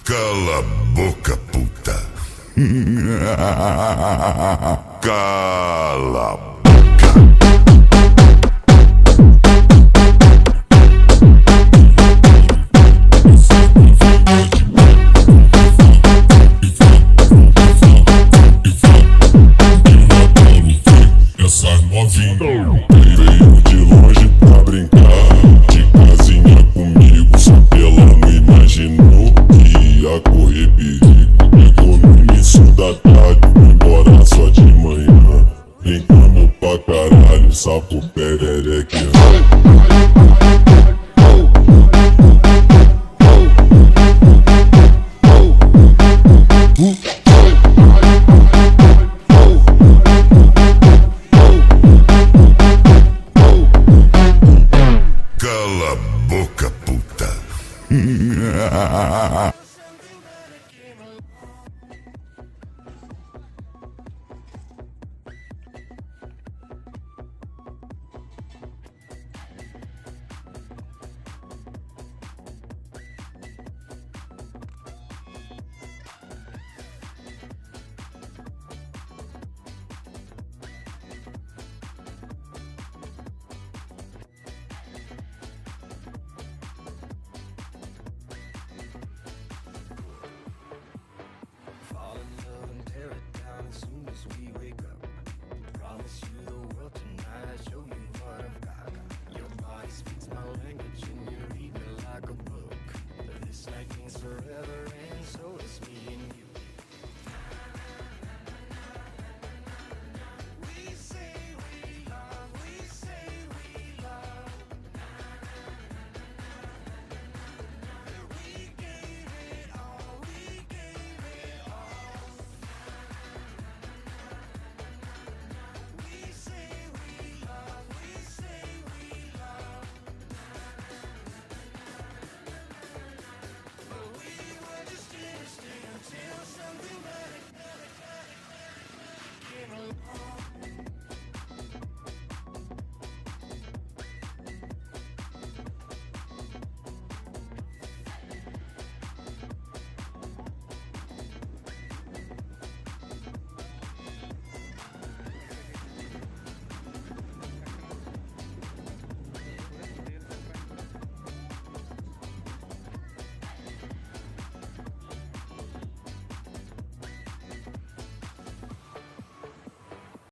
Cala a boca, puta. Cala a boca. Essa novinha veio de longe pra brincar de casinha comigo, só que ela não imaginou que ia correr perigo. Pegou no início da tarde, foi embora só de manhã, brincando pra caralho, sapo perereque. Cala a boca, puta. Fall in love and tear it down as soon as we wake up. Promise you the world tonight, show you what I've got. Your body speaks my language and you read me like a book. This night means forever and so does me and you.